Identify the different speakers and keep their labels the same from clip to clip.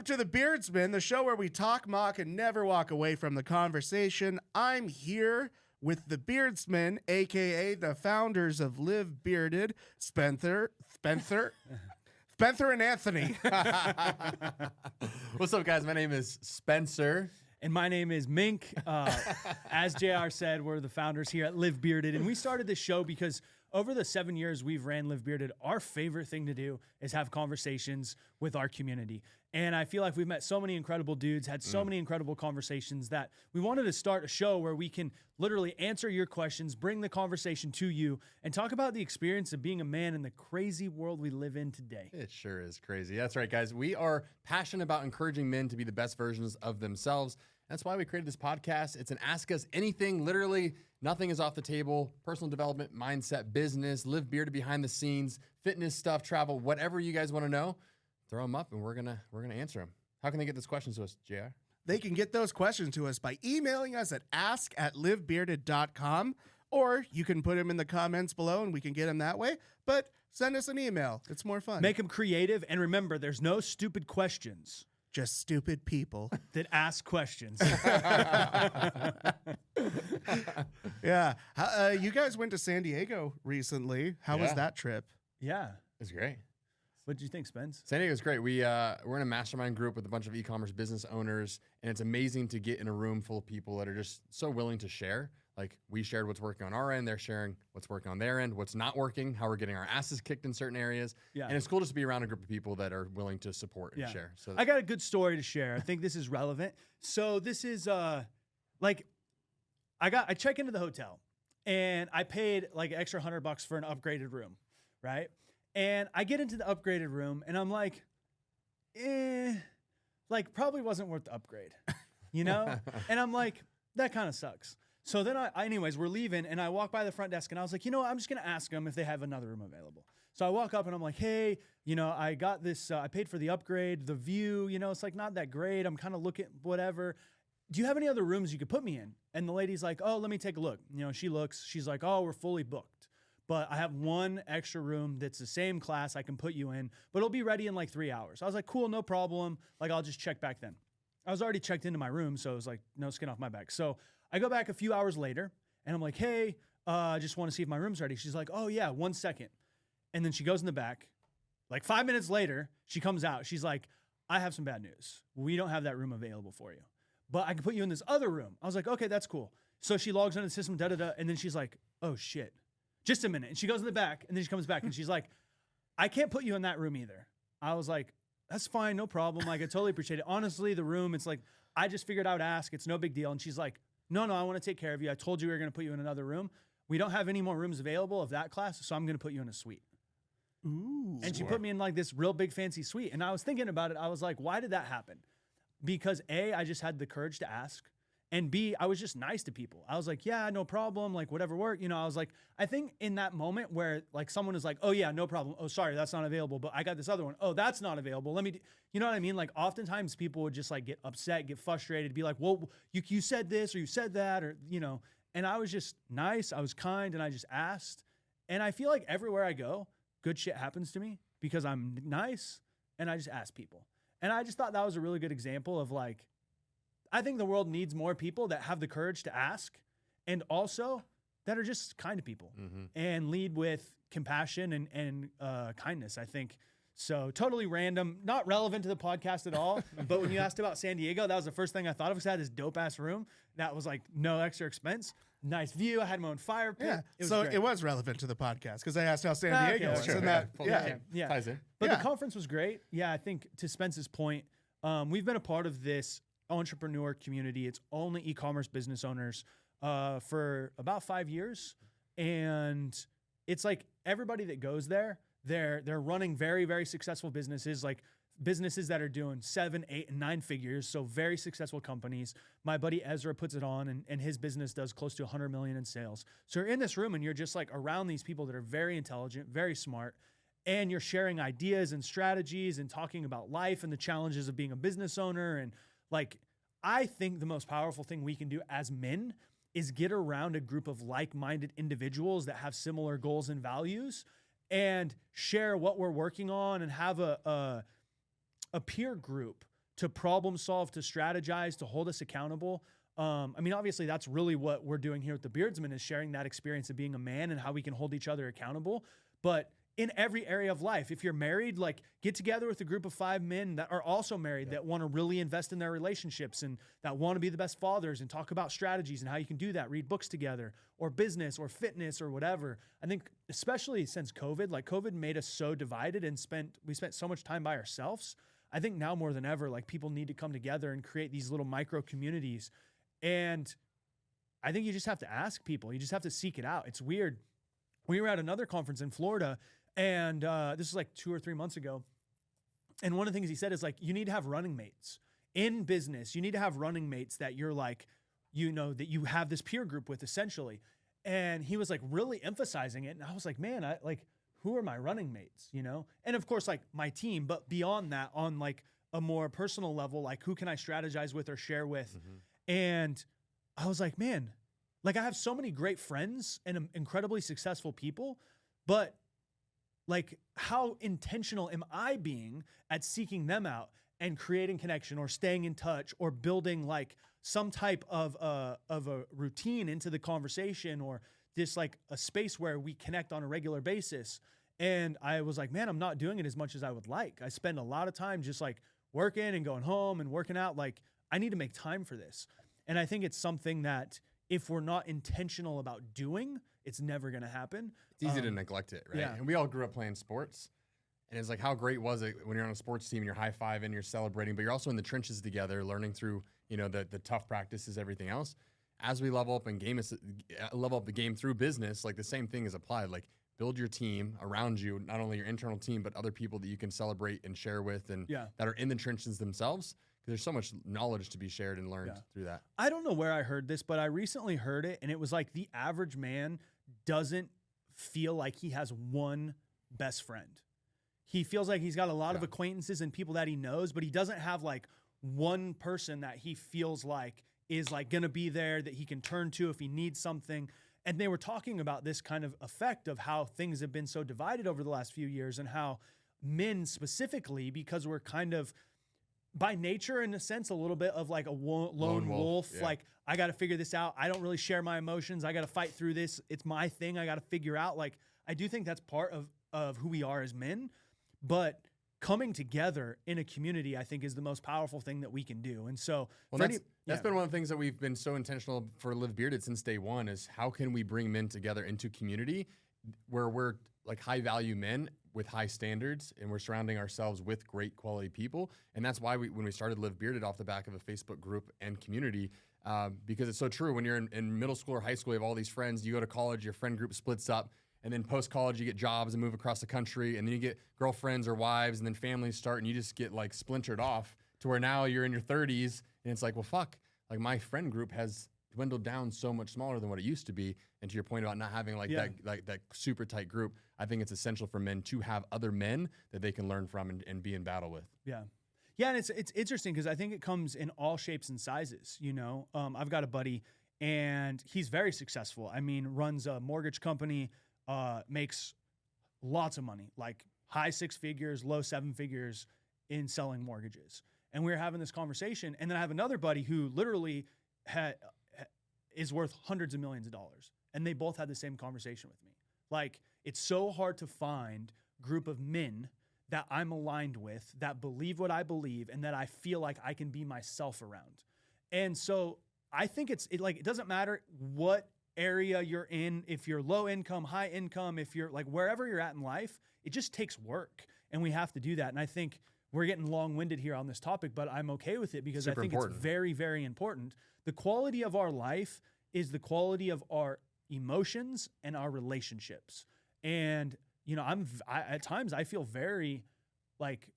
Speaker 1: to The Beardsman, the show where we talk, mock, and never walk away from the conversation. I'm here with The Beardsman, a.k.a. the founders of Live Bearded, Spencer, and Anthony.
Speaker 2: What's up, guys? My name is Spencer.
Speaker 3: And my name is Mink. As JR said, we're the founders here at Live Bearded. And we started this show because over the 7 years we've ran Live Bearded, our favorite thing to do is have conversations with our community. And I feel like we've met so many incredible dudes, had so many incredible conversations that we wanted to start a show where we can literally answer your questions, bring the conversation to you, and talk about the experience of being a man in the crazy world we live in today.
Speaker 2: It sure is crazy. That's right, guys. We are passionate about encouraging men to be the best versions of themselves. That's why we created this podcast. It's an Ask Us Anything. Literally, nothing is off the table. Personal development, mindset, business, Live Bearded behind the scenes, fitness stuff, travel, whatever you guys want to know, throw them up and we're gonna answer them. How can they get those questions to us, JR?
Speaker 1: They can get those questions to us by emailing us at ask@livebearded.com, or you can put them in the comments below and we can get them that way. But send us an email. It's more fun.
Speaker 3: Make them creative. And remember, there's no stupid questions.
Speaker 1: Just stupid people.
Speaker 3: That ask questions.
Speaker 1: Yeah. You guys went to San Diego recently. How was
Speaker 2: Yeah.
Speaker 1: that trip?
Speaker 3: Yeah.
Speaker 2: It's great.
Speaker 3: What did you think, Spence?
Speaker 2: San Diego's great. We're in a mastermind group with a bunch of e-commerce business owners, and it's amazing to get in a room full of people that are just so willing to share. Like, we shared what's working on our end, they're sharing what's working on their end, what's not working, how we're getting our asses kicked in certain areas.
Speaker 3: Yeah.
Speaker 2: And it's cool just to be around a group of people that are willing to support and share. So
Speaker 3: I got a good story to share. I think this is relevant. So this is like I check into the hotel and I paid like an extra $100 for an upgraded room, right? And I get into the upgraded room and I'm like, like probably wasn't worth the upgrade, you know? And I'm like, that kind of sucks. So then anyways, we're leaving and I walk by the front desk and I was like, you know what? I'm just going to ask them if they have another room available. So I walk up and I'm like, hey, you know, I got this, I paid for the upgrade, the view, you know, it's like not that great. I'm kind of looking, whatever. Do you have any other rooms you could put me in? And the lady's like, oh, let me take a look. You know, she looks, she's like, oh, we're fully booked. But I have one extra room that's the same class I can put you in, but it'll be ready in like 3 hours. I was like, cool, no problem. Like, I'll just check back then. I was already checked into my room, so it was like, no skin off my back. So I go back a few hours later, and I'm like, hey, I just want to see if my room's ready. She's like, oh, yeah, 1 second. And then she goes in the back. Like 5 minutes later, she comes out. She's like, I have some bad news. We don't have that room available for you, but I can put you in this other room. I was like, okay, that's cool. So she logs into the system, da-da-da, and then she's like, oh, shit. Just a minute. And she goes in the back, and then she comes back, and she's like, I can't put you in that room either. I was like, that's fine, no problem. Like, I totally appreciate it. Honestly, the room, it's like, I just figured I would ask. It's no big deal. And she's like, no, I want to take care of you. I told you we were going to put you in another room. We don't have any more rooms available of that class, so I'm going to put you in a suite.
Speaker 1: Ooh.
Speaker 3: And she put me in like this real big fancy suite. And I was thinking about it. I was like, why did that happen? Because A, I just had the courage to ask. And B, I was just nice to people. I was like, yeah, no problem. Like, whatever work. You know, I was like, I think in that moment where like someone is like, oh yeah, no problem. Oh, sorry, that's not available. But I got this other one. Oh, that's not available. Let me, you know what I mean? Like oftentimes people would just like get upset, get frustrated, be like, well, you said this or you said that or, you know, and I was just nice. I was kind and I just asked. And I feel like everywhere I go, good shit happens to me because I'm nice and I just ask people. And I just thought that was a really good example of like, I think the world needs more people that have the courage to ask and also that are just kind to people and lead with compassion and kindness, I think. So totally random, not relevant to the podcast at all. But when you asked about San Diego, that was the first thing I thought of because I had this dope ass room. That was like no extra expense. Nice view. I had my own fire pit.
Speaker 1: Yeah. It was relevant to the podcast because I asked how San
Speaker 3: Okay,
Speaker 1: Diego was.
Speaker 3: sure.
Speaker 1: And that,
Speaker 3: Yeah.
Speaker 2: Ties in.
Speaker 3: But
Speaker 1: Yeah.
Speaker 3: the conference was great. Yeah, I think to Spence's point, we've been a part of this entrepreneur community. It's only e-commerce business owners for about 5 years. And it's like everybody that goes there, they're running very, very successful businesses, like businesses that are doing 7, 8, and 9 figures. So very successful companies. My buddy Ezra puts it on and his business does close to 100 million in sales. So you're in this room and you're just like around these people that are very intelligent, very smart, and you're sharing ideas and strategies and talking about life and the challenges of being a business owner. And like, I think the most powerful thing we can do as men is get around a group of like-minded individuals that have similar goals and values and share what we're working on and have a peer group to problem solve, to strategize, to hold us accountable. I mean, obviously that's really what we're doing here with the Beardsmen, is sharing that experience of being a man and how we can hold each other accountable. But in every area of life, if you're married, like, get together with a group of 5 men that are also married, that want to really invest in their relationships and that want to be the best fathers, and talk about strategies and how you can do that. Read books together, or business or fitness or whatever. I think especially since COVID, like, COVID made us so divided and we spent so much time by ourselves. I think now more than ever, like, people need to come together and create these little micro communities. And I think you just have to ask people. You just have to seek it out. It's weird. We were at another conference in Florida, and this was like 2 or 3 months ago. And one of the things he said is, like, you need to have running mates in business. You need to have running mates that you're like, you know, that you have this peer group with, essentially. And he was like really emphasizing it. And I was like, man, who are my running mates, you know? And of course, like, my team, but beyond that, on like a more personal level, like, who can I strategize with or share with? And I was like, man, like, I have so many great friends and incredibly successful people, but like, how intentional am I being at seeking them out and creating connection, or staying in touch, or building like some type of a routine into the conversation, or just like a space where we connect on a regular basis? And I was like, man, I'm not doing it as much as I would like. I spend a lot of time just like working and going home and working out. Like, I need to make time for this. And I think it's something that if we're not intentional about doing, it's never going to happen.
Speaker 2: It's easy to neglect it, right?
Speaker 3: Yeah.
Speaker 2: And we all grew up playing sports. And it's like, how great was it when you're on a sports team and you're high-fiving, you're celebrating, but you're also in the trenches together, learning through, you know, the tough practices, everything else. As we level up and level up the game through business, like, the same thing is applied. Like, build your team around you, not only your internal team, but other people that you can celebrate and share with, and that are in the trenches themselves. There's so much knowledge to be shared and learned through that.
Speaker 3: I don't know where I heard this, but I recently heard it, and it was like, the average man doesn't feel like he has one best friend. He feels like he's got a lot of acquaintances and people that he knows, but he doesn't have like one person that he feels like is like going to be there, that he can turn to if he needs something. And they were talking about this kind of effect of how things have been so divided over the last few years, and how men specifically, because we're kind of by nature, in a sense, a little bit of like a lone wolf.
Speaker 2: Yeah.
Speaker 3: Like, I got to figure this out. I don't really share my emotions. I got to fight through this. It's my thing. I got to figure out. Like, I do think that's part of who we are as men, but coming together in a community, I think, is the most powerful thing that we can do. And so,
Speaker 2: that's been one of the things that we've been so intentional for Live Bearded since day one, is how can we bring men together into community where we're like high value men with high standards, and we're surrounding ourselves with great quality people. And that's why when we started Live Bearded off the back of a Facebook group and community, because it's so true. When you're in middle school or high school, you have all these friends. You go to college, your friend group splits up. And then post-college, you get jobs and move across the country. And then you get girlfriends or wives, and then families start, and you just get like splintered off to where now you're in your 30s. And it's like, well, fuck, like, my friend group has dwindled down so much smaller than what it used to be. And to your point about not having like that super tight group, I think it's essential for men to have other men that they can learn from and be in battle with.
Speaker 3: Yeah. Yeah, and it's interesting because I think it comes in all shapes and sizes, you know? I've got a buddy, and he's very successful. I mean, runs a mortgage company, makes lots of money, like high 6 figures, low 7 figures in selling mortgages. And we were having this conversation, and then I have another buddy who literally is worth hundreds of millions of dollars. And they both had the same conversation with me. Like, it's so hard to find a group of men that I'm aligned with, that believe what I believe, and that I feel like I can be myself around. And so I think it doesn't matter what area you're in, if you're low income, high income, if you're like wherever you're at in life, it just takes work, and we have to do that. And I think we're getting long-winded here on this topic, but I'm okay with it because
Speaker 2: Super
Speaker 3: I think
Speaker 2: important.
Speaker 3: It's very, very important. The quality of our life is the quality of our emotions and our relationships. And, you know, at times I feel very like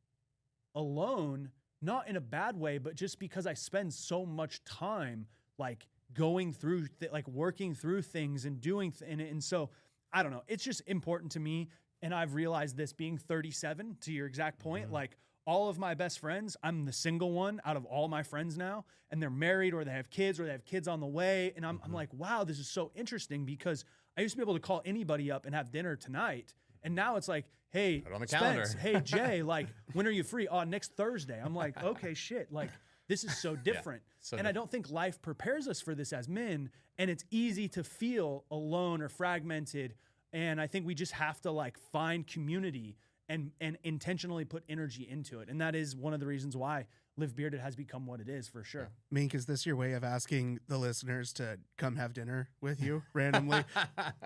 Speaker 3: alone, not in a bad way, but just because I spend so much time like going through, like working through things and doing, and so I don't know, it's just important to me. And I've realized this being 37, to your exact point, like all of my best friends, I'm the single one out of all my friends now, and they're married or they have kids on the way. And I'm like, wow, this is so interesting, because I used to be able to call anybody up and have dinner tonight, And now it's like, hey,
Speaker 2: Put it on the
Speaker 3: Spence,
Speaker 2: calendar.
Speaker 3: hey, Jay, like, when are you free? Oh, next Thursday. I'm like, okay, shit. Like, this is so different.
Speaker 2: so
Speaker 3: and I don't think life prepares us for this as men. And it's easy to feel alone or fragmented. And I think we just have to like find community and intentionally put energy into it. And that is one of the reasons why Live Bearded has become what it is, for sure.
Speaker 1: Mink, is this your way of asking the listeners to come have dinner with you randomly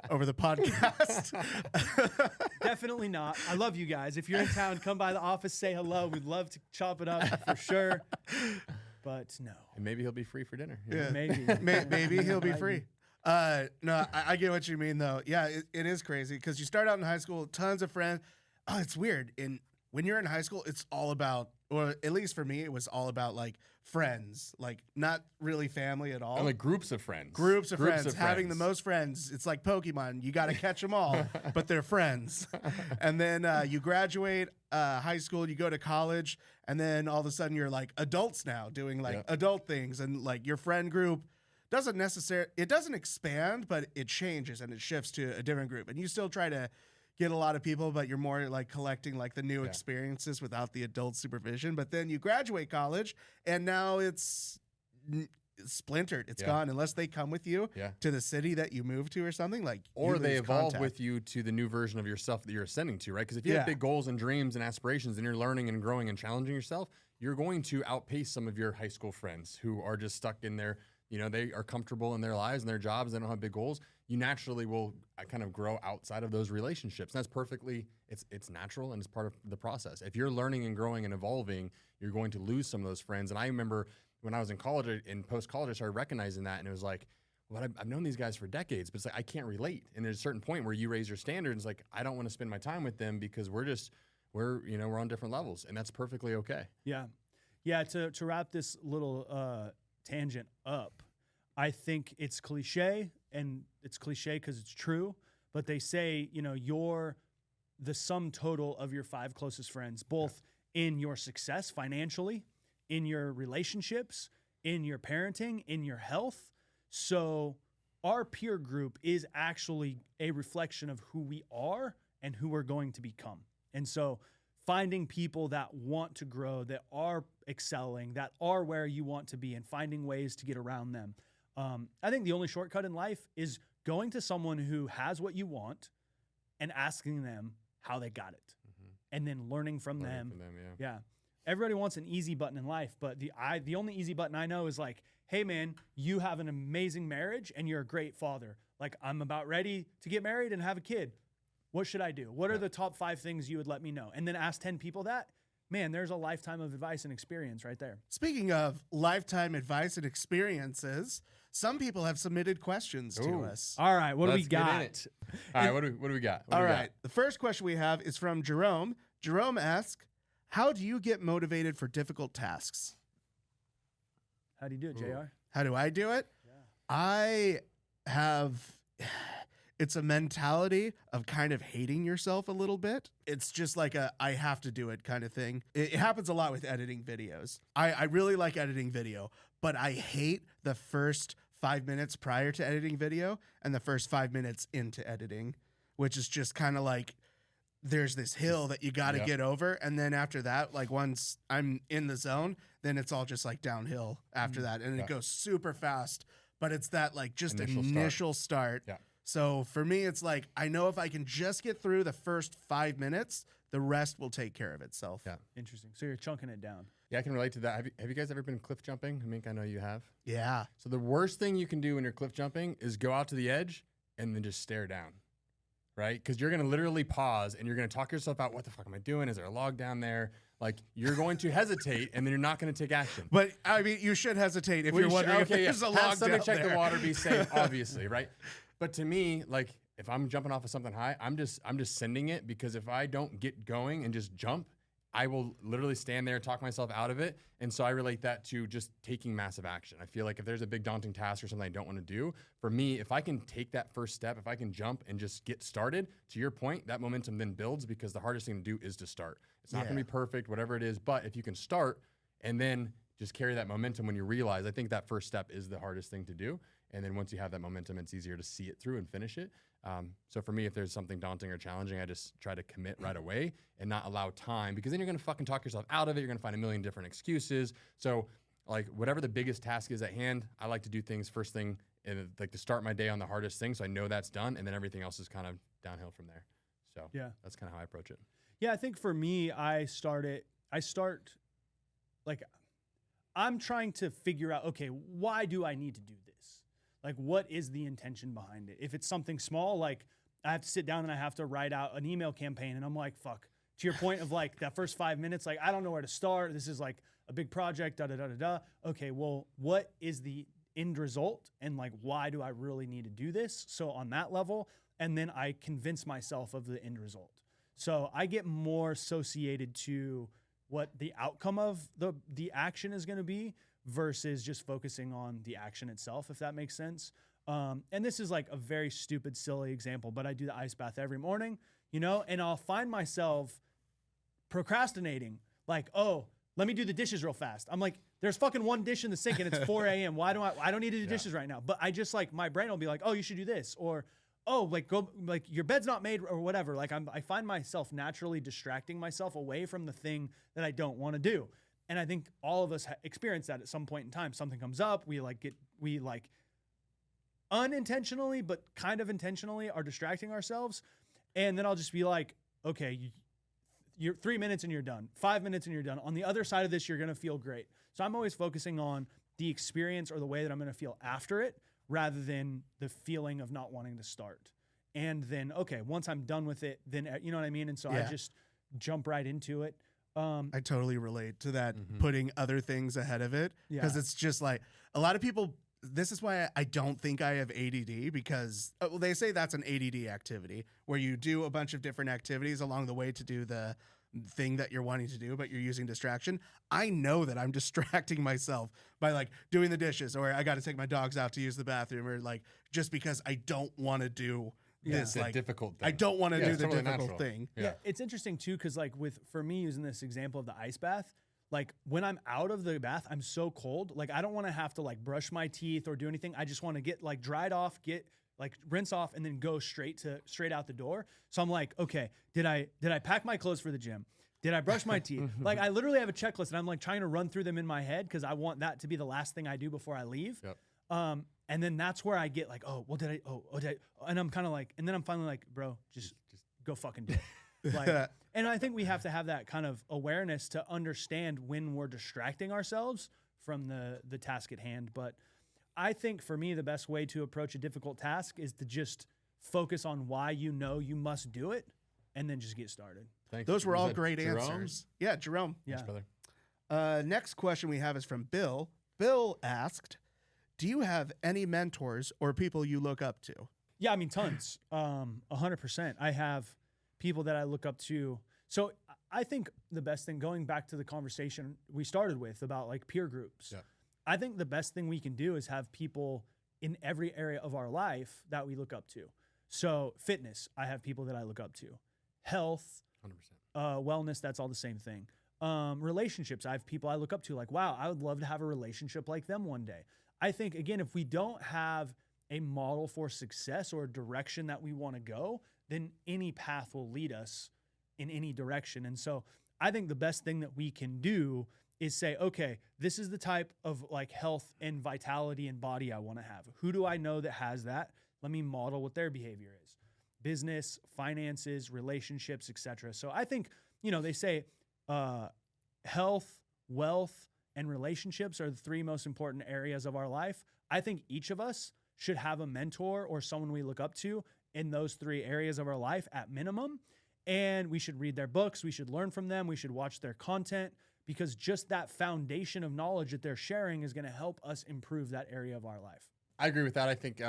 Speaker 1: over the podcast?
Speaker 3: Definitely not. I love you guys. If you're in town, come by the office, say hello. We'd love to chop it up for sure. But no.
Speaker 2: And maybe he'll be free for dinner. you know?
Speaker 1: Yeah.
Speaker 3: Maybe.
Speaker 1: Maybe he'll be free. No, I get what you mean, though. Yeah, it is crazy because you start out in high school, tons of friends. Oh, it's weird. When you're in high school, it's all about, or at least for me, it was all about like friends, like not really family at all.
Speaker 2: And like groups of friends.
Speaker 1: Groups of friends, having the most friends. It's like Pokemon. You got to catch them all, but they're friends. And then you graduate high school, you go to college, and then all of a sudden you're like adults now doing like adult things. And like your friend group doesn't expand, but it changes and it shifts to a different group. And you still try to get a lot of people, but you're more like collecting like the new experiences without the adult supervision. But then you graduate college and now it's splintered. It's gone unless they come with you to the city that you moved to or something, like,
Speaker 2: or
Speaker 1: you
Speaker 2: they
Speaker 1: lose
Speaker 2: evolve
Speaker 1: contact.
Speaker 2: with you to the new version of yourself that you're ascending to, right? Because if you have big goals and dreams and aspirations and you're learning and growing and challenging yourself, you're going to outpace some of your high school friends who are just stuck in their, you know, they are comfortable in their lives and their jobs. They don't have big goals. You naturally will kind of grow outside of those relationships. And that's perfectly, it's natural and it's part of the process. If you're learning and growing and evolving, you're going to lose some of those friends. And I remember when I was in college and post-college, I started recognizing that. And it was like, well, I've known these guys for decades, but it's like, I can't relate. And there's a certain point where you raise your standards. Like, I don't want to spend my time with them because we're on different levels, and that's perfectly okay.
Speaker 3: Yeah. Yeah. To wrap this little tangent up, I think it's cliche, and it's cliche because it's true, but they say, you know, you're the sum total of your 5 closest friends, both in your success financially, in your relationships, in your parenting, in your health. So our peer group is actually a reflection of who we are and who we're going to become. And so finding people that want to grow, that are excelling, that are where you want to be, and finding ways to get around them. I think the only shortcut in life is going to someone who has what you want and asking them how they got it, and then learning from them. Yeah. Everybody wants an easy button in life, but the only easy button I know is like, hey man, you have an amazing marriage and you're a great father. Like, I'm about ready to get married and have a kid. What should I do? What are the top 5 things you would let me know? And then ask 10 people that. Man, there's a lifetime of advice and experience right there.
Speaker 1: Speaking of lifetime advice and experiences, some people have submitted questions to us.
Speaker 3: All right, what do we
Speaker 2: Let's get in
Speaker 3: got?
Speaker 2: it. All right, what do we got?
Speaker 1: All right. The first question we have is from Jerome. Jerome asks, how do you get motivated for difficult tasks?
Speaker 3: How do you do it, JR?
Speaker 1: How do I do it? I have, it's a mentality of kind of hating yourself a little bit. It's just like I have to do it kind of thing. It happens a lot with editing videos. I really like editing video, but I hate the first 5 minutes prior to editing video and the first 5 minutes into editing, which is just kind of like, there's this hill that you got to get over. And then after that, like once I'm in the zone, then it's all just like downhill after that. And it goes super fast, but it's that like just initial start.
Speaker 2: Yeah.
Speaker 1: So for me, it's like, I know if I can just get through the first 5 minutes, the rest will take care of itself.
Speaker 2: Yeah.
Speaker 3: Interesting. So you're chunking it down.
Speaker 2: Yeah, I can relate to that. Have you guys ever been cliff jumping? I know you have.
Speaker 1: Yeah.
Speaker 2: So the worst thing you can do when you're cliff jumping is go out to the edge and then just stare down, right? Because you're going to literally pause and you're going to talk yourself out. What the fuck am I doing? Is there a log down there? Like, you're going to hesitate and then you're not going to take action.
Speaker 1: But I mean, you should hesitate if you're wondering if there's a log
Speaker 2: Have somebody
Speaker 1: down
Speaker 2: check
Speaker 1: there.
Speaker 2: the water, be safe, obviously, right? But to me, like, if I'm jumping off of something high, I'm just sending it, because if I don't get going and just jump, I will literally stand there and talk myself out of it. And so I relate that to just taking massive action. I feel like if there's a big daunting task or something I don't want to do, for me, if I can take that first step, if I can jump and just get started, to your point, that momentum then builds, because the hardest thing to do is to start. It's not going to be perfect, whatever it is, but if you can start and then just carry that momentum when you realize. I think that first step is the hardest thing to do. And then once you have that momentum, it's easier to see it through and finish it. So for me, if there's something daunting or challenging, I just try to commit right away and not allow time, because then you're going to fucking talk yourself out of it. You're going to find a million different excuses. So like whatever the biggest task is at hand, I like to do things first thing and like to start my day on the hardest thing. So I know that's done. And then everything else is kind of downhill from there. So
Speaker 3: Yeah.
Speaker 2: that's kind of how I approach it.
Speaker 3: Yeah, I think for me, I'm trying to figure out, okay, why do I need to do this? Like, what is the intention behind it? If it's something small, like I have to sit down and I have to write out an email campaign, and I'm like, fuck. To your point of like that first 5 minutes, like I don't know where to start. This is like a big project, da da da da da. Okay, well, what is the end result? And like, why do I really need to do this? So on that level, and then I convince myself of the end result. So I get more associated to what the outcome of the action is going to be versus just focusing on the action itself, if that makes sense. And this is like a very stupid, silly example, but I do the ice bath every morning, you know, and I'll find myself procrastinating, like, oh, let me do the dishes real fast. I'm like, there's fucking one dish in the sink and it's 4 a.m. Why do I don't need to do dishes right now. But I just like, my brain will be like, oh, you should do this. Or, oh, like go, like your bed's not made or whatever. Like I find myself naturally distracting myself away from the thing that I don't want to do. And I think all of us experience that at some point in time. Something comes up, we unintentionally, but kind of intentionally are distracting ourselves. And then I'll just be like, okay, you're 3 minutes and you're done. 5 minutes and you're done. On the other side of this, you're going to feel great. So I'm always focusing on the experience or the way that I'm going to feel after it, rather than the feeling of not wanting to start. And then, okay, once I'm done with it, then, you know what I mean? And so I just jump right into it.
Speaker 1: I totally relate to that, putting other things ahead of it, because it's just like a lot of people. This is why I don't think I have ADD, because well, they say that's an ADD activity where you do a bunch of different activities along the way to do the thing that you're wanting to do, but you're using distraction. I know that I'm distracting myself by like doing the dishes, or I got to take my dogs out to use the bathroom, or like just because I don't want to do this like
Speaker 2: difficult thing.
Speaker 1: I don't want to do the
Speaker 2: totally
Speaker 1: difficult
Speaker 2: natural.
Speaker 1: thing.
Speaker 3: Yeah, it's interesting too, because like for me using this example of the ice bath, like when I'm out of the bath, I'm so cold. Like I don't want to have to like brush my teeth or do anything. I just want to get like dried off, get like rinse off, and then go straight out the door. So I'm like, okay, did I pack my clothes for the gym? Did I brush my teeth? Like I literally have a checklist, and I'm like trying to run through them in my head because I want that to be the last thing I do before I leave.
Speaker 2: Yep.
Speaker 3: And then that's where I get like, oh, well, did I? And I'm kind of like, and then I'm finally like, bro, just go fucking do it. Like, and I think we have to have that kind of awareness to understand when we're distracting ourselves from the task at hand. But I think for me, the best way to approach a difficult task is to just focus on why you know you must do it, and then just get started.
Speaker 2: Thanks.
Speaker 1: Those were
Speaker 2: Was
Speaker 1: all
Speaker 2: that
Speaker 1: great
Speaker 2: Jerome?
Speaker 1: answers. Yeah, Jerome.
Speaker 3: Yeah.
Speaker 2: Thanks, brother.
Speaker 1: Next question we have is from Bill. Bill asked, do you have any mentors or people you look up to?
Speaker 3: Yeah, I mean, tons. 100%. I have people that I look up to. So I think the best thing, going back to the conversation we started with about like peer groups, I think the best thing we can do is have people in every area of our life that we look up to. So fitness, I have people that I look up to. Health,
Speaker 2: 100%.
Speaker 3: Wellness, that's all the same thing. Relationships, I have people I look up to like, wow, I would love to have a relationship like them one day. I think, again, if we don't have a model for success or a direction that we want to go, then any path will lead us in any direction. And so I think the best thing that we can do is say, okay, this is the type of like health and vitality and body I want to have. Who do I know that has that? Let me model what their behavior is. Business, finances, relationships, etc. So I think, you know, they say health, wealth, and relationships are the three most important areas of our life. I think each of us should have a mentor or someone we look up to in those three areas of our life at minimum. And we should read their books. We should learn from them. We should watch their content, because just that foundation of knowledge that they're sharing is going to help us improve that area of our life.
Speaker 2: I agree with that. I think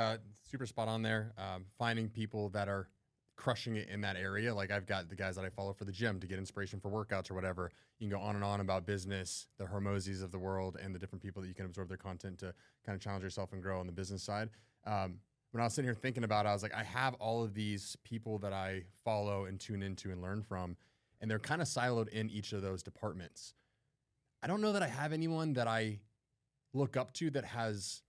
Speaker 2: super spot on there. Finding people that are crushing it in that area. Like I've got the guys that I follow for the gym to get inspiration for workouts or whatever. You can go on and on about business, the Hormozis of the world, and the different people that you can absorb their content to kind of challenge yourself and grow on the business side. When I was sitting here thinking about it, I was like, I have all of these people that I follow and tune into and learn from, and they're kind of siloed in each of those departments. I don't know that I have anyone that I look up to that has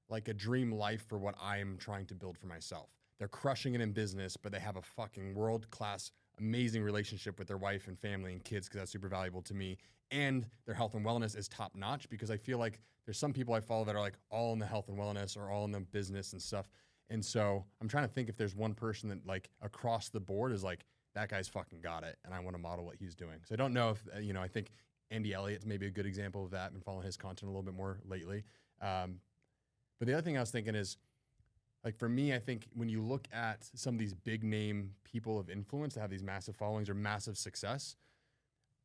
Speaker 2: like a dream life for what I'm trying to build for myself. They're crushing it in business, but they have a fucking world-class, amazing relationship with their wife and family and kids, because that's super valuable to me. And their health and wellness is top notch, because I feel like there's some people I follow that are like all in the health and wellness or all in the business and stuff. And so I'm trying to think if there's one person that like across the board is like, that guy's fucking got it, and I want to model what he's doing. So I don't know if, I think Andy Elliott's maybe a good example of that. I've been following his content a little bit more lately. But the other thing I was thinking is, like for me, I think when you look at some of these big name people of influence that have these massive followings or massive success,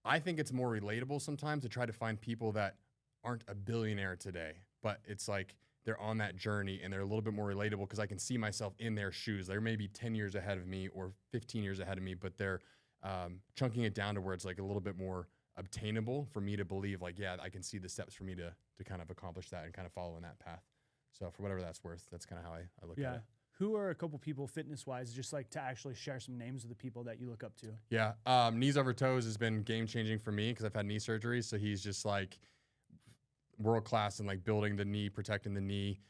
Speaker 2: I think it's more relatable sometimes to try to find people that aren't a billionaire today, but it's like they're on that journey and they're a little bit more relatable because I can see myself in their shoes. They're maybe 10 years ahead of me or 15 years ahead of me, but they're chunking it down to where it's like a little bit more obtainable for me to believe like, yeah, I can see the steps for me to kind of accomplish that and kind of follow in that path. So for whatever that's worth, that's kind of how I look at it.
Speaker 3: Who are a couple people fitness-wise, just like to actually share some names of the people that you look up to?
Speaker 2: Yeah. Knees Over Toes has been game-changing for me because I've had knee surgery. So he's just like world-class in like building the knee, protecting the knee.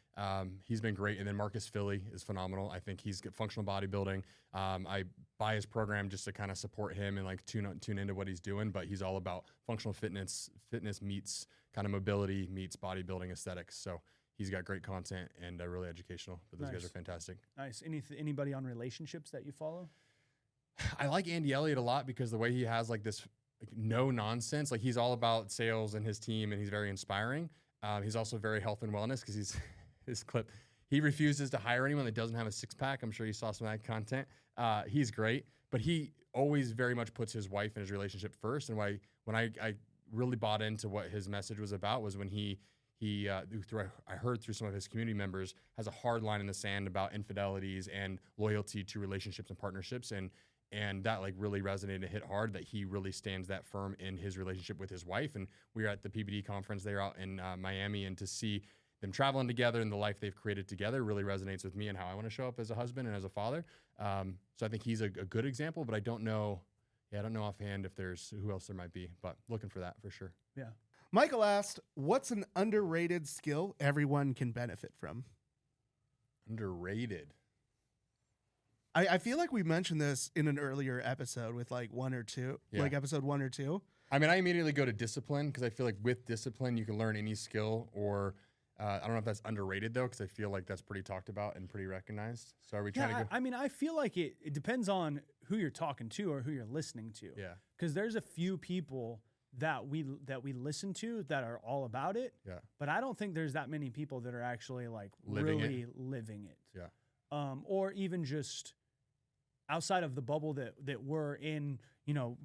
Speaker 2: He's been great. And then Marcus Philly is phenomenal. I think he's good functional bodybuilding. I buy his program just to kind of support him and like tune into what he's doing. But he's all about functional fitness meets kind of mobility meets bodybuilding aesthetics. So he's got great content and really educational, but those guys are fantastic.
Speaker 3: Nice. Anybody on relationships that you follow?
Speaker 2: I like Andy Elliott a lot because the way he has like this like no nonsense, like he's all about sales and his team, and he's very inspiring. He's also very health and wellness because his clip, he refuses to hire anyone that doesn't have a six pack. I'm sure you saw some of that content. He's great, but he always very much puts his wife and his relationship first. And when I really bought into what his message was about was when I heard through some of his community members, has a hard line in the sand about infidelities and loyalty to relationships and partnerships. And that like really resonated and hit hard, that he really stands that firm in his relationship with his wife. And we were at the PBD conference there out in Miami, and to see them traveling together and the life they've created together really resonates with me and how I want to show up as a husband and as a father. So I think he's a good example, but I don't know offhand if there's who else there might be, but looking for that for sure.
Speaker 3: Yeah.
Speaker 1: Michael asked, what's an underrated skill everyone can benefit from?
Speaker 2: Underrated.
Speaker 1: I feel like we mentioned this in an earlier episode with like one or two, like episode 1 or 2.
Speaker 2: I mean, I immediately go to discipline because I feel like with discipline, you can learn any skill, or I don't know if that's underrated though, because I feel like that's pretty talked about and pretty recognized. So are we trying to go?
Speaker 3: I mean, I feel like it depends on who you're talking to or who you're listening to.
Speaker 2: Yeah.
Speaker 3: Because there's a few people that we listen to that are all about it.
Speaker 2: Yeah.
Speaker 3: But I don't think there's that many people that are actually like really living it.
Speaker 2: Yeah.
Speaker 3: Or even just outside of the bubble that we're in,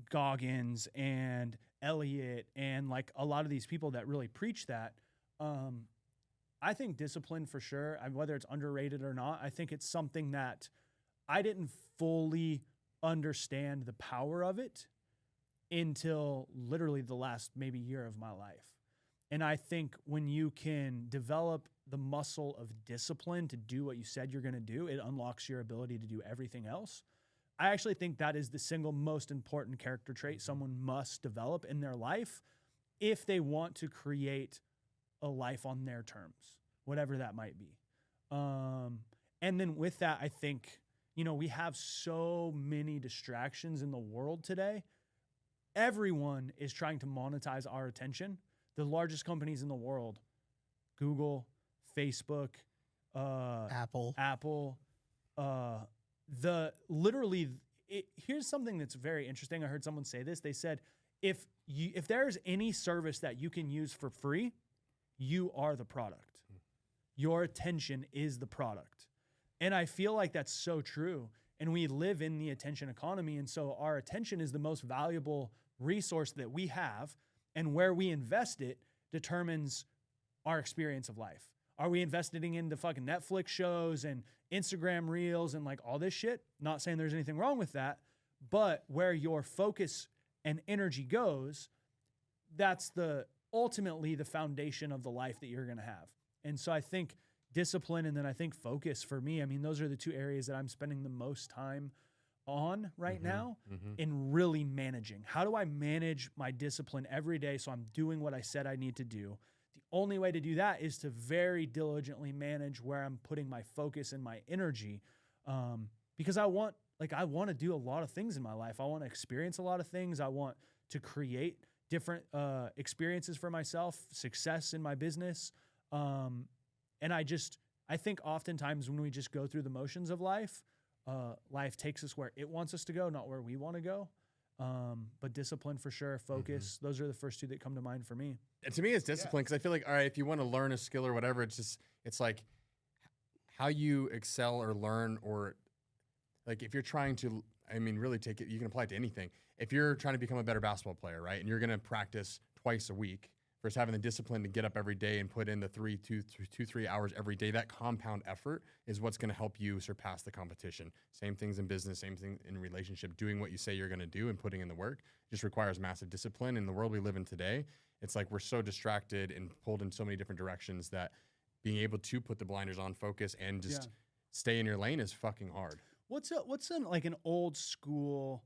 Speaker 3: Goggins and Elliott and like a lot of these people that really preach that. I think discipline for sure, whether it's underrated or not, I think it's something that I didn't fully understand the power of it until literally the last maybe year of my life. And I think when you can develop the muscle of discipline to do what you said you're going to do, it unlocks your ability to do everything else. I actually think that is the single most important character trait someone must develop in their life if they want to create a life on their terms, whatever that might be. And then with that, I think, we have so many distractions in the world today. Everyone is trying to monetize our attention. The largest companies in the world, Google, Facebook,
Speaker 1: Apple.
Speaker 3: Here's something that's very interesting. I heard someone say this. They said, if there's any service that you can use for free, you are the product. Your attention is the product. And I feel like that's so true. And we live in the attention economy. And so our attention is the most valuable resource that we have. And where we invest it determines our experience of life. Are we investing into fucking Netflix shows and Instagram reels and like all this shit? Not saying there's anything wrong with that, but where your focus and energy goes, that's ultimately the foundation of the life that you're going to have. And so I think discipline and then I think focus for me, I mean, those are the two areas that I'm spending the most time on right now
Speaker 2: Mm-hmm.
Speaker 3: in really managing. How do I manage my discipline every day so I'm doing what I said I need to do? The only way to do that is to very diligently manage where I'm putting my focus and my energy, because I want to do a lot of things in my life. I want to experience a lot of things. I want to create different experiences for myself, success in my business. And I think oftentimes when we just go through the motions of life, life takes us where it wants us to go, not where we want to go. But discipline for sure, focus. Those are the first two that come to mind for me.
Speaker 2: And to me, it's discipline because I feel like, all right, if you want to learn a skill or whatever, it's like how you excel or learn, or like if you're trying to, really take it, you can apply it to anything. If you're trying to become a better basketball player, right, and you're going to practice twice a week versus having the discipline to get up every day and put in the 3 hours every day, that compound effort is what's going to help you surpass the competition. Same things in business, same thing in relationship. Doing what you say you're going to do and putting in the work just requires massive discipline. In the world we live in today, it's like we're so distracted and pulled in so many different directions that being able to put the blinders on, focus, and just stay in your lane is fucking hard.
Speaker 3: What's an old school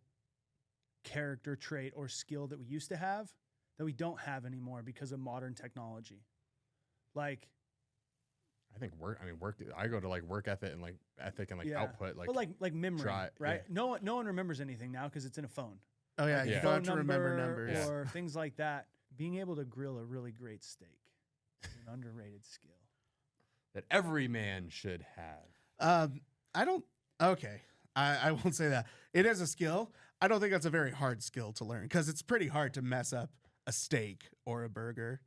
Speaker 3: character trait or skill that we used to have that we don't have anymore because of modern technology? Like,
Speaker 2: I think work. I go to like work ethic and output.
Speaker 3: but like memory, right?
Speaker 2: Yeah.
Speaker 3: No one remembers anything now because it's in a phone.
Speaker 1: Oh yeah, you
Speaker 2: Yeah.
Speaker 1: don't have
Speaker 3: Phone
Speaker 1: to remember
Speaker 3: number
Speaker 1: numbers.
Speaker 3: or things like that. Being able to grill a really great steak is an underrated skill.
Speaker 2: that every man should have.
Speaker 1: I don't. Okay, I won't say that. It is a skill. I don't think that's a very hard skill to learn because it's pretty hard to mess up a steak or a burger.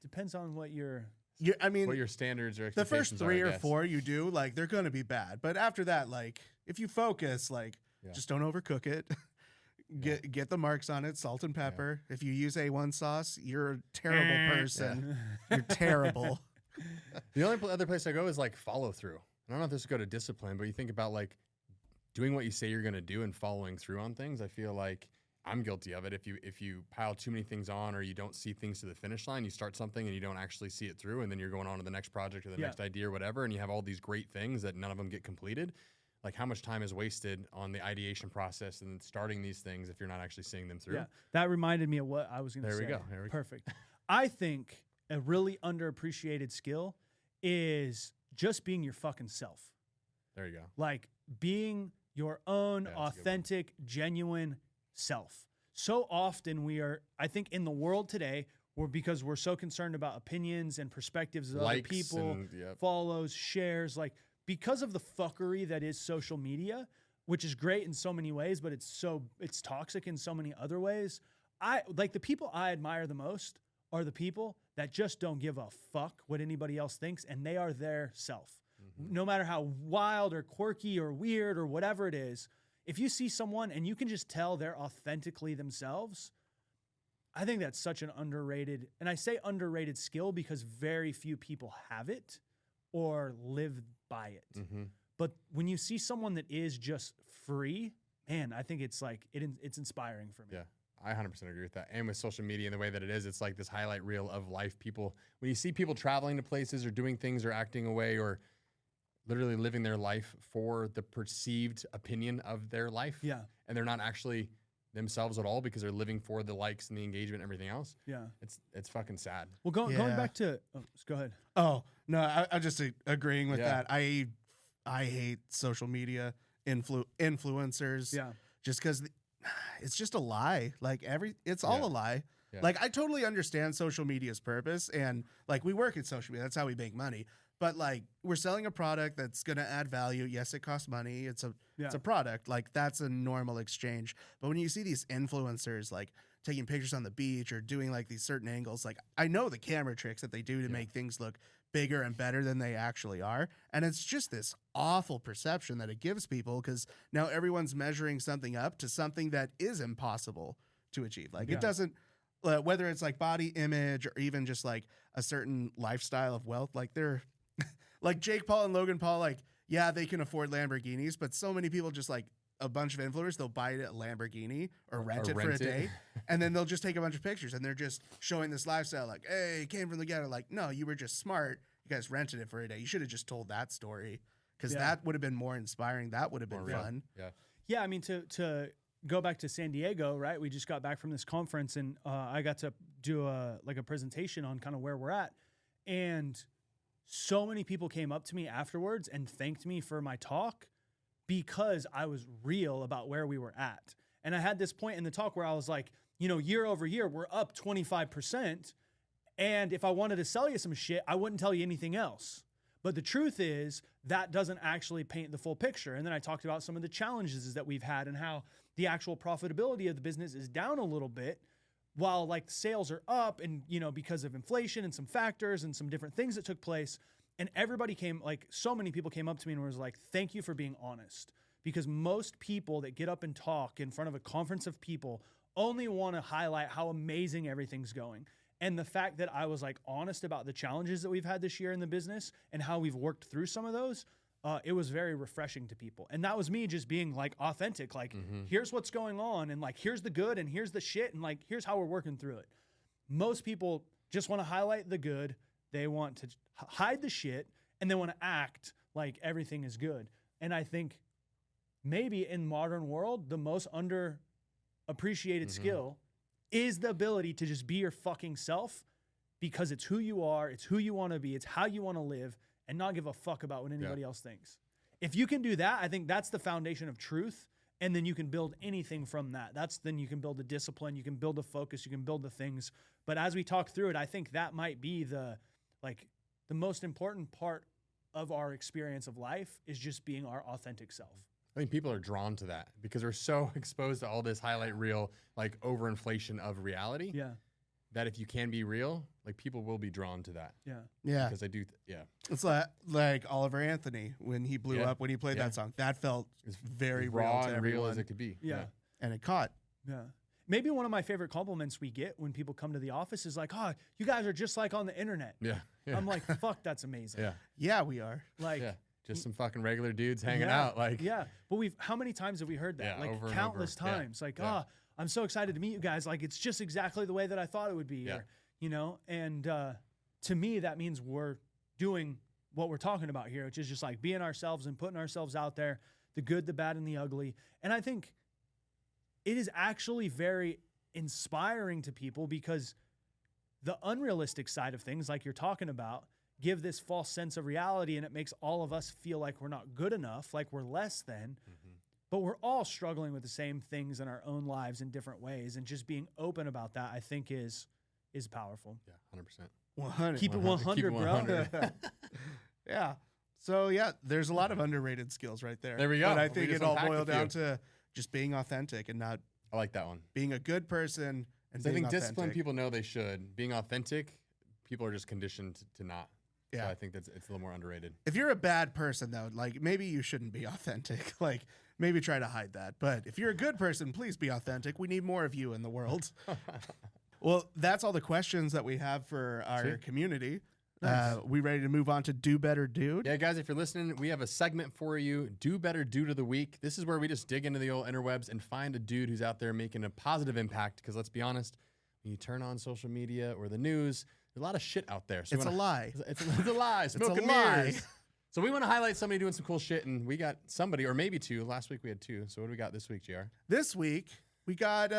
Speaker 3: Depends on what you're.
Speaker 2: What your standards or
Speaker 1: the
Speaker 2: expectations
Speaker 1: first 3
Speaker 2: are, I
Speaker 1: or
Speaker 2: guess.
Speaker 1: 4 you do, like they're gonna be bad. But after that, like if you focus, like just don't overcook it. Get the marks on it, salt and pepper. If you use A1 sauce, you're a terrible person. You're terrible.
Speaker 2: The only other place I go is like follow through. I don't know if this would go to discipline, but you think about like doing what you say you're going to do and following through on things. I feel like I'm guilty of it. If you pile too many things on, or you don't see things to the finish line, you start something and you don't actually see it through, and then you're going on to the next project or the next idea or whatever, and you have all these great things that none of them get completed. Like how much time is wasted on the ideation process and starting these things if you're not actually seeing them through?
Speaker 3: Yeah, that reminded me of what I was going to say.
Speaker 2: There we go.
Speaker 3: Perfect. I think a really underappreciated skill is just being your fucking self.
Speaker 2: There you go.
Speaker 3: Like being your own
Speaker 2: Yeah, that's a good one.
Speaker 3: authentic, genuine self. So often we are, I think in the world today, because we're so concerned about opinions and perspectives of other
Speaker 2: Likes
Speaker 3: people,
Speaker 2: and-
Speaker 3: follows, shares, like because of the fuckery that is social media, which is great in so many ways, but it's toxic in so many other ways. The people I admire the most are the people that just don't give a fuck what anybody else thinks, and they are their self. No matter how wild or quirky or weird or whatever it is, if you see someone and you can just tell they're authentically themselves, I think that's such an underrated, and I say underrated skill because very few people have it or live by it.
Speaker 2: Mm-hmm.
Speaker 3: But when you see someone that is just free, man, I think it's like it's inspiring for me.
Speaker 2: Yeah, I 100% agree with that. And with social media and the way that it is, it's like this highlight reel of life. People, when you see people traveling to places or doing things or acting away or literally living their life for the perceived opinion of their life,
Speaker 3: Yeah.
Speaker 2: and they're not actually themselves at all because they're living for the likes and the engagement and everything else.
Speaker 3: Yeah.
Speaker 2: It's fucking sad.
Speaker 3: Well, going
Speaker 1: Yeah.
Speaker 3: back to, go ahead.
Speaker 1: Oh no, I'm just agreeing with
Speaker 2: Yeah.
Speaker 1: that. I hate social media influencers.
Speaker 3: Yeah.
Speaker 1: Just because it's just a lie. Like it's all
Speaker 2: Yeah.
Speaker 1: a lie.
Speaker 2: Yeah.
Speaker 1: Like I totally understand social media's purpose, and like we work in social media. That's how we make money. But like we're selling a product that's gonna add value. Yes, it costs money. It's a product. Like that's a normal exchange. But when you see these influencers like taking pictures on the beach or doing like these certain angles, like I know the camera tricks that they do to make things look bigger and better than they actually are. And it's just this awful perception that it gives people because now everyone's measuring something up to something that is impossible to achieve. Like it doesn't, whether it's like body image or even just like a certain lifestyle of wealth, like they're like Jake Paul and Logan Paul, like, yeah, they can afford Lamborghinis, but so many people just like a bunch of influencers, they'll buy a Lamborghini or rent it for a
Speaker 2: rent it.
Speaker 1: day. And then they'll just take a bunch of pictures and they're just showing this lifestyle like, hey, came from the ghetto. Like, no, you were just smart. You guys rented it for a day. You should have just told that story because
Speaker 3: Yeah.
Speaker 1: that would have been more inspiring. That would have been
Speaker 2: More real.
Speaker 1: fun.
Speaker 2: Yeah.
Speaker 3: Yeah, I mean, to go back to San Diego, right? We just got back from this conference, and I got to do a presentation on kind of where we're at, and so many people came up to me afterwards and thanked me for my talk because I was real about where we were at. And I had this point in the talk where I was like, you know, year over year, we're up 25%. And if I wanted to sell you some shit, I wouldn't tell you anything else. But the truth is that doesn't actually paint the full picture. And then I talked about some of the challenges that we've had and how the actual profitability of the business is down a little bit while like sales are up and, you know, because of inflation and some factors and some different things that took place. And everybody came, like so many people came up to me and was like, thank you for being honest. Because most people that get up and talk in front of a conference of people only want to highlight how amazing everything's going. And the fact that I was like honest about the challenges that we've had this year in the business and how we've worked through some of those, it was very refreshing to people. And that was me just being like authentic, like here's what's going on and like here's the good and here's the shit and like here's how we're working through it. Most people just want to highlight the good. They want to hide the shit and they want to act like everything is good. And I think maybe in modern world, the most underappreciated skill is the ability to just be your fucking self because it's who you are, it's who you want to be, it's how you want to live, and not give a fuck about what anybody else thinks. If you can do that, I think that's the foundation of truth, and then you can build anything from that. Then you can build a discipline, you can build a focus, you can build the things. But as we talk through it, I think that might be the most important part of our experience of life is just being our authentic self.
Speaker 2: I think people are drawn to that because we're so exposed to all this highlight reel, like overinflation of reality.
Speaker 3: Yeah.
Speaker 2: That if you can be real, like people will be drawn to that.
Speaker 3: Yeah.
Speaker 1: Yeah.
Speaker 2: Because I do.
Speaker 1: It's like Oliver Anthony when he blew
Speaker 2: Yeah.
Speaker 1: up, when he played
Speaker 2: Yeah.
Speaker 1: that song. That felt
Speaker 2: It's
Speaker 1: very
Speaker 2: raw
Speaker 1: real to
Speaker 2: and real
Speaker 1: everyone.
Speaker 2: as it could be.
Speaker 3: Yeah.
Speaker 1: And it caught.
Speaker 3: Yeah. Maybe one of my favorite compliments we get when people come to the office is like, oh, you guys are just like on the internet.
Speaker 2: Yeah. Yeah.
Speaker 3: I'm like, fuck, that's amazing.
Speaker 2: Yeah.
Speaker 1: Yeah, we are.
Speaker 3: Like,
Speaker 2: Yeah. Just some fucking regular dudes hanging
Speaker 3: yeah,
Speaker 2: out. Like,
Speaker 3: yeah. But how many times have we heard that?
Speaker 2: Yeah,
Speaker 3: Like
Speaker 2: over and
Speaker 3: countless
Speaker 2: over. Yeah.
Speaker 3: times. Like,
Speaker 2: Yeah.
Speaker 3: I'm so excited to meet you guys. Like, it's just exactly the way that I thought it would be.
Speaker 2: Yeah.
Speaker 3: Or, you know, and to me, that means we're doing what we're talking about here, which is just like being ourselves and putting ourselves out there, the good, the bad, and the ugly. And I think it is actually very inspiring to people because the unrealistic side of things, like you're talking about, give this false sense of reality, and it makes all of us feel like we're not good enough, like we're less than. But we're all struggling with the same things in our own lives in different ways, and just being open about that, I think, is powerful.
Speaker 2: Yeah, 100%.
Speaker 1: 100.
Speaker 3: Keep it
Speaker 2: 100.
Speaker 3: 100,
Speaker 2: Keep it
Speaker 3: bro.
Speaker 2: 100.
Speaker 1: Yeah. So yeah, there's a lot of underrated skills right there.
Speaker 2: There we go.
Speaker 1: But I
Speaker 2: We
Speaker 1: think
Speaker 2: just
Speaker 1: it all
Speaker 2: unpacked a
Speaker 1: boiled down
Speaker 2: few.
Speaker 1: to just being authentic and not
Speaker 2: I like that one.
Speaker 1: being a good person and
Speaker 2: So I
Speaker 1: being
Speaker 2: think discipline
Speaker 1: authentic.
Speaker 2: people know they should. Being authentic, people are just conditioned to not. So
Speaker 1: Yeah.
Speaker 2: I think it's a little more underrated.
Speaker 1: If you're a bad person though, like maybe you shouldn't be authentic. Like maybe try to hide that. But if you're a good person, please be authentic. We need more of you in the world. Well, that's all the questions that we have for our
Speaker 2: Sweet.
Speaker 1: community. We ready to move on to Do Better Dude?
Speaker 2: Yeah, guys, if you're listening, we have a segment for you, Do Better Dude of the Week. This is where we just dig into the old interwebs and find a dude who's out there making a positive impact. Because let's be honest, when you turn on social media or the news, there's a lot of shit out there. So
Speaker 1: It's a lie.
Speaker 2: It's a lie. Smoke and
Speaker 1: lie.
Speaker 2: mirrors. So we want to highlight somebody doing some cool shit, and we got somebody, or maybe two. Last week we had two. So what do we got this week, JR?
Speaker 1: This week we got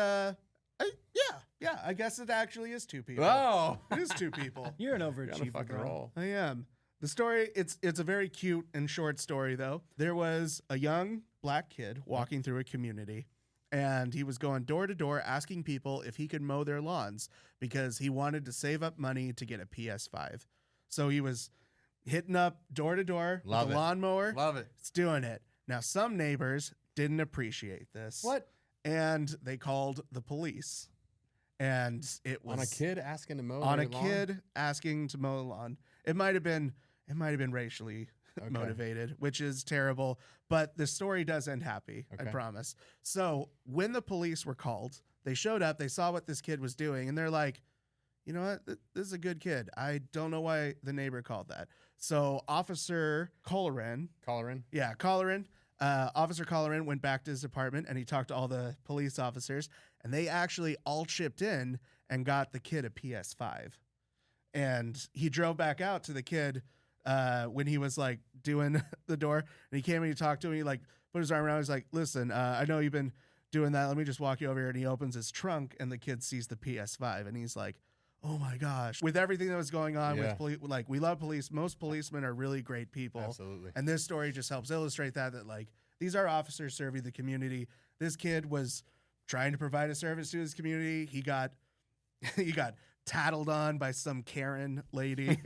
Speaker 1: yeah, I guess it actually is two people.
Speaker 2: Oh,
Speaker 1: It is two people.
Speaker 3: You're an
Speaker 2: you're on a
Speaker 3: overachiever,
Speaker 2: fucking
Speaker 3: bro.
Speaker 2: roll.
Speaker 1: I am. The story, it's a very cute and short story though. There was a young black kid walking through a community and he was going door to door asking people if he could mow their lawns because he wanted to save up money to get a PS5. So he was hitting up door to door with
Speaker 2: Love
Speaker 1: a
Speaker 2: it.
Speaker 1: lawnmower.
Speaker 2: Love it.
Speaker 1: It's doing it. Now some neighbors didn't appreciate this.
Speaker 2: What?
Speaker 1: And they called the police. And it was
Speaker 2: On a kid asking to mow
Speaker 1: on
Speaker 2: their
Speaker 1: a
Speaker 2: lawn?
Speaker 1: kid asking to mow the lawn. It might have been racially
Speaker 2: Okay.
Speaker 1: motivated, which is terrible. But the story does end happy, I
Speaker 2: Okay.
Speaker 1: promise. So when the police were called, they showed up, they saw what this kid was doing, and they're like, you know what? This is a good kid. I don't know why the neighbor called that. So Officer Colleran, Officer Colleran went back to his apartment and he talked to all the police officers, and they actually all chipped in and got the kid a PS5. And he drove back out to the kid when he was like doing the door, and he came and he talked to me, like put his arm around. He's like, "Listen, I know you've been doing that. Let me just walk you over here." And he opens his trunk, and the kid sees the PS5, and he's like, "Oh my gosh!" With everything that was going on
Speaker 2: Yeah.
Speaker 1: with like we love police. Most policemen are really great people.
Speaker 2: Absolutely.
Speaker 1: And this story just helps illustrate that like these are officers serving the community. This kid was trying to provide a service to his community. He got tattled on by some Karen lady,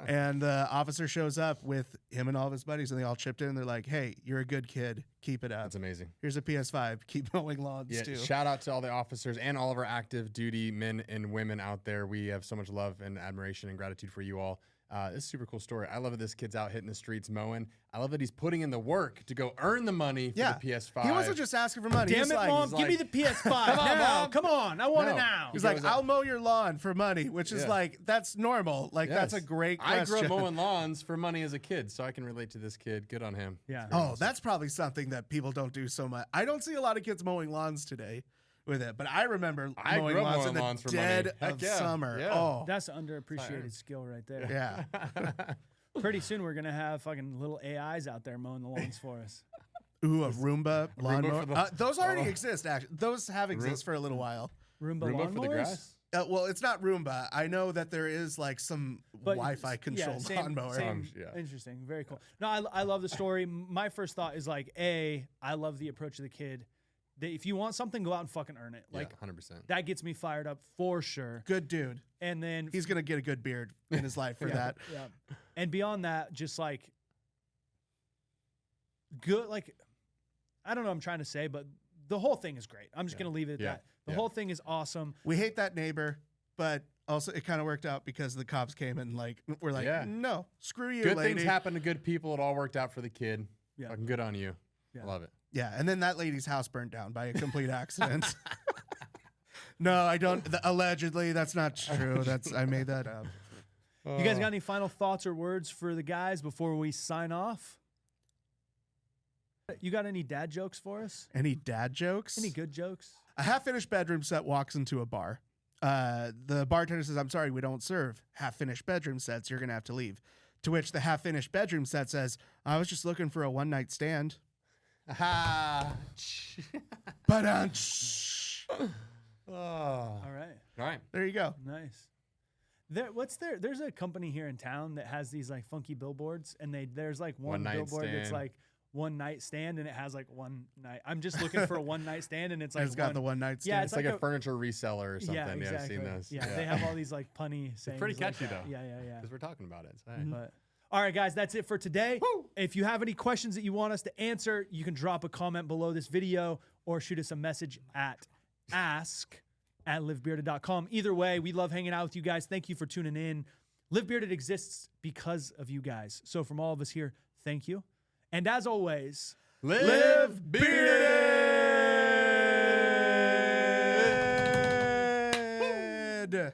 Speaker 1: and the officer shows up with him and all of his buddies, and they all chipped in. And they're like, "Hey, you're a good kid. Keep it up.
Speaker 2: That's amazing.
Speaker 1: Here's a PS5. Keep mowing lawns
Speaker 2: Yeah,
Speaker 1: too."
Speaker 2: shout out to all the officers and all of our active duty men and women out there. We have so much love and admiration and gratitude for you all. This is a super cool story. I love that this kid's out hitting the streets mowing. I love that he's putting in the work to go earn the money for
Speaker 1: Yeah,
Speaker 2: the PS5.
Speaker 1: he wasn't just asking for money.
Speaker 3: Damn
Speaker 1: He's
Speaker 3: it,
Speaker 1: like,
Speaker 3: Mom! Give me the PS5 now.
Speaker 2: Mom.
Speaker 3: Come on, I want
Speaker 2: No.
Speaker 3: it now.
Speaker 1: He's
Speaker 2: He
Speaker 1: like,
Speaker 2: goes up-
Speaker 1: "I'll mow your lawn for money," which is
Speaker 2: Yeah.
Speaker 1: like that's normal. Like that's a
Speaker 2: Yes.
Speaker 1: great
Speaker 2: I
Speaker 1: question.
Speaker 2: grew up mowing lawns for money as a kid, so I can relate to this kid. Good on him.
Speaker 3: Yeah.
Speaker 1: Oh, that's probably something that people don't do so much. I don't see a lot of kids mowing lawns today with it, but I remember
Speaker 2: I
Speaker 1: mowing
Speaker 2: grew up
Speaker 1: lawns
Speaker 2: mowing
Speaker 1: in the
Speaker 2: lawns for money.
Speaker 1: dead
Speaker 2: Heck
Speaker 1: of
Speaker 2: yeah.
Speaker 1: summer.
Speaker 2: Yeah.
Speaker 1: Oh,
Speaker 3: That's an underappreciated skill right there.
Speaker 1: yeah.
Speaker 3: Pretty soon we're gonna have fucking little AIs out there mowing the lawns for us.
Speaker 1: Ooh, a Roomba lawnmower.
Speaker 2: for the-
Speaker 1: Those already
Speaker 2: Oh.
Speaker 1: exist. Actually, those have existed for a little while.
Speaker 3: Roomba,
Speaker 2: Roomba for the
Speaker 3: lawnmowers?
Speaker 2: grass?
Speaker 1: Well, it's not Roomba. I know that there is like some
Speaker 3: But
Speaker 1: Wi-Fi controlled
Speaker 3: same-
Speaker 1: lawnmower.
Speaker 3: same-
Speaker 2: Yeah.
Speaker 3: Interesting. Very cool. No, I love the story. My first thought is like, I love the approach of the kid. That if you want something, go out and fucking earn it. Like
Speaker 2: yeah, 100%.
Speaker 3: that gets me fired up for sure.
Speaker 1: Good dude.
Speaker 3: And then
Speaker 1: He's gonna get a good beard in his life for that.
Speaker 3: yeah. And beyond that, just like good, like I don't know what I'm trying to say, but the whole thing is great. I'm just gonna leave it at
Speaker 2: Yeah.
Speaker 3: that. The
Speaker 2: Yeah.
Speaker 3: whole thing is awesome.
Speaker 1: We hate that neighbor, but also it kind of worked out because the cops came and like we're like,
Speaker 2: Yeah.
Speaker 1: no, screw you,
Speaker 2: Good
Speaker 1: lady.
Speaker 2: things happen to good people. It all worked out for the kid.
Speaker 3: Yeah.
Speaker 2: Fucking good on you.
Speaker 3: Yeah.
Speaker 2: I love it.
Speaker 1: Yeah, and then that lady's house burned down by a complete accident. No, I don't. Allegedly, that's not true. I made that up.
Speaker 3: You guys got any final thoughts or words for the guys before we sign off? You got any dad jokes for us?
Speaker 1: Any dad jokes?
Speaker 3: Any good jokes?
Speaker 1: A half-finished bedroom set walks into a bar. The bartender says, "I'm sorry, we don't serve half-finished bedroom sets. You're gonna have to leave." To which the half-finished bedroom set says, "I was just looking for a one-night stand."
Speaker 2: Ah.
Speaker 1: But
Speaker 2: Oh.
Speaker 3: All right.
Speaker 2: All right.
Speaker 1: there you go.
Speaker 3: Nice. There's a company here in town that has these like funky billboards, and there's like one
Speaker 2: One night
Speaker 3: billboard that's
Speaker 2: stand.
Speaker 3: like one night stand, and it has like one night. I'm just looking for a one night stand, and it's like
Speaker 1: It's got the one-night stand.
Speaker 3: Yeah,
Speaker 2: It's like a furniture reseller or something.
Speaker 3: Yeah,
Speaker 2: Yeah,
Speaker 3: exactly.
Speaker 2: I've seen those.
Speaker 3: Yeah, they have all these like punny sayings.
Speaker 2: pretty
Speaker 3: like
Speaker 2: catchy,
Speaker 3: that.
Speaker 2: though.
Speaker 3: Yeah.
Speaker 2: Because we're talking about it. So, hey.
Speaker 3: But all right, guys, that's it for today. If you have any questions that you want us to answer, you can drop a comment below this video or shoot us a message at ask@livebearded.com. Either way, we love hanging out with you guys. Thank you for tuning in. Live Bearded exists because of you guys. So from all of us here, thank you. And as always,
Speaker 2: Live bearded.
Speaker 1: Bearded.